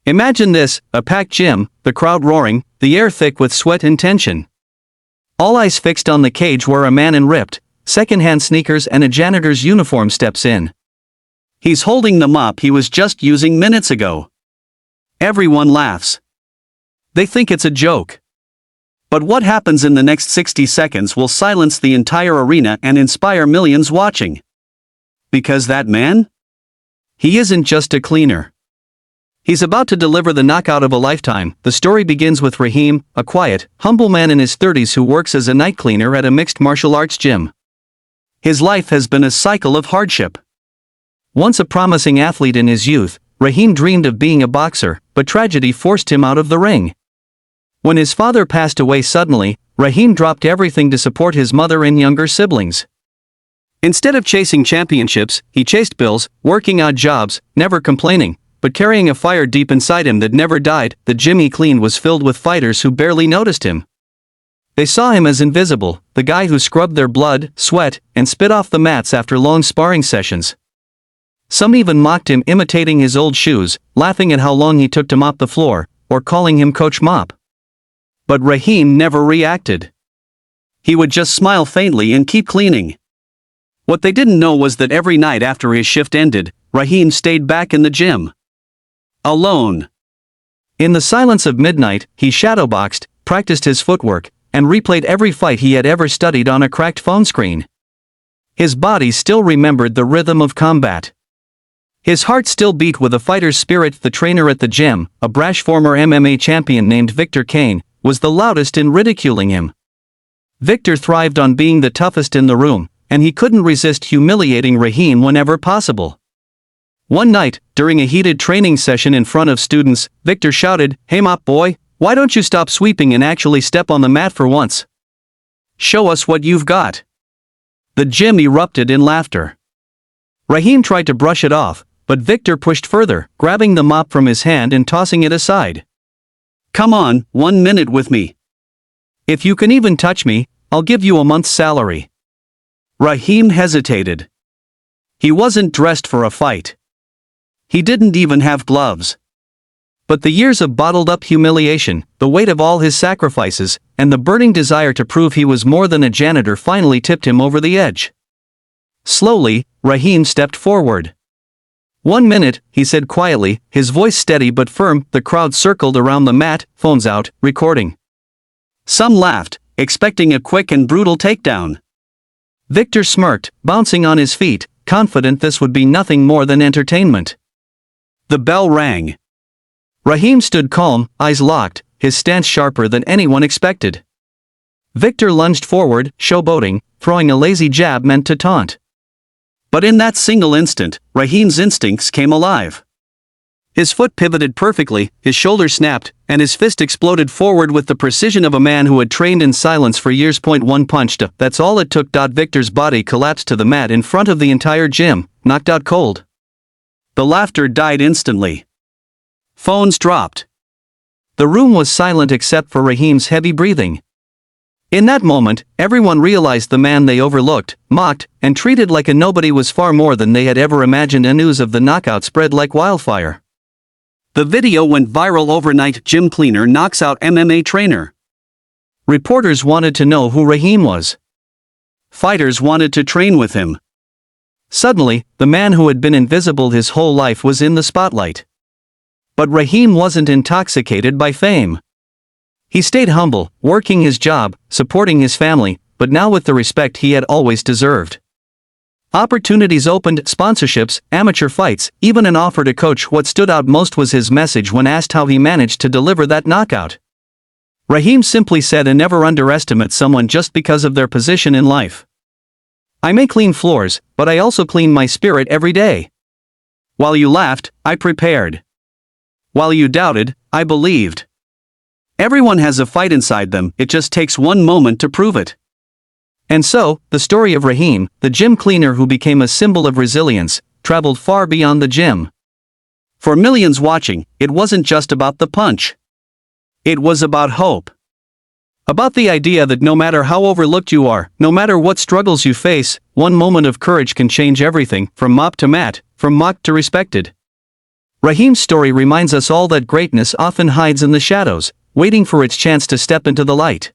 Imagine this, a packed gym, the crowd roaring, the air thick with sweat and tension. All eyes fixed on the cage where a man in ripped, second-hand sneakers and a janitor's uniform steps in. He's holding the mop he was just using minutes ago. Everyone laughs. They think it's a joke. But what happens in the next 60 seconds will silence the entire arena and inspire millions watching. Because that man? He isn't just a cleaner. He's about to deliver the knockout of a lifetime. The story begins with Rahim, a quiet, humble man in his 30s who works as a night cleaner at a mixed martial arts gym. His life has been a cycle of hardship. Once a promising athlete in his youth, Rahim dreamed of being a boxer, but tragedy forced him out of the ring. When his father passed away suddenly, Rahim dropped everything to support his mother and younger siblings. Instead of chasing championships, he chased bills, working odd jobs, never complaining, but carrying a fire deep inside him that never died. The gym he cleaned was filled with fighters who barely noticed him. They saw him as invisible, the guy who scrubbed their blood, sweat, and spit off the mats after long sparring sessions. Some even mocked him, imitating his old shoes, laughing at how long he took to mop the floor, or calling him Coach Mop. But Rahim never reacted. He would just smile faintly and keep cleaning. What they didn't know was that every night after his shift ended, Rahim stayed back in the gym. Alone. In the silence of midnight, he shadowboxed, practiced his footwork, and replayed every fight he had ever studied on a cracked phone screen. His body still remembered the rhythm of combat. His heart still beat with a fighter's spirit. The trainer at the gym, a brash former MMA champion named Victor Kane, was the loudest in ridiculing him. Victor thrived on being the toughest in the room, and he couldn't resist humiliating Rahim whenever possible. One night, during a heated training session in front of students, Victor shouted, "Hey mop boy, why don't you stop sweeping and actually step on the mat for once? Show us what you've got." The gym erupted in laughter. Rahim tried to brush it off, but Victor pushed further, grabbing the mop from his hand and tossing it aside. "Come on, 1 minute with me. If you can even touch me, I'll give you a month's salary." Rahim hesitated. He wasn't dressed for a fight. He didn't even have gloves. But the years of bottled-up humiliation, the weight of all his sacrifices, and the burning desire to prove he was more than a janitor finally tipped him over the edge. Slowly, Rahim stepped forward. "1 minute," he said quietly, his voice steady but firm. The crowd circled around the mat, phones out, recording. Some laughed, expecting a quick and brutal takedown. Victor smirked, bouncing on his feet, confident this would be nothing more than entertainment. The bell rang. Rahim stood calm, eyes locked, his stance sharper than anyone expected. Victor lunged forward, showboating, throwing a lazy jab meant to taunt. But in that single instant, Rahim's instincts came alive. His foot pivoted perfectly, his shoulder snapped, and his fist exploded forward with the precision of a man who had trained in silence for years. One punch to, that's all it took. Victor's body collapsed to the mat in front of the entire gym, knocked out cold. The laughter died instantly. Phones dropped. The room was silent except for Rahim's heavy breathing. In that moment, everyone realized the man they overlooked, mocked, and treated like a nobody was far more than they had ever imagined. News of the knockout spread like wildfire. The video went viral overnight. Gym cleaner knocks out MMA trainer. Reporters wanted to know who Rahim was. Fighters wanted to train with him. Suddenly, the man who had been invisible his whole life was in the spotlight. But Rahim wasn't intoxicated by fame. He stayed humble, working his job, supporting his family, but now with the respect he had always deserved. Opportunities opened, sponsorships, amateur fights, even an offer to coach. What stood out most was his message when asked how he managed to deliver that knockout. Rahim simply said, "I never underestimate someone just because of their position in life. I may clean floors, but I also clean my spirit every day. While you laughed, I prepared. While you doubted, I believed. Everyone has a fight inside them, it just takes one moment to prove it." And so, the story of Rahim, the gym cleaner who became a symbol of resilience, traveled far beyond the gym. For millions watching, it wasn't just about the punch. It was about hope. About the idea that no matter how overlooked you are, no matter what struggles you face, one moment of courage can change everything, from mop to mat, from mocked to respected. Raheem's story reminds us all that greatness often hides in the shadows, waiting for its chance to step into the light.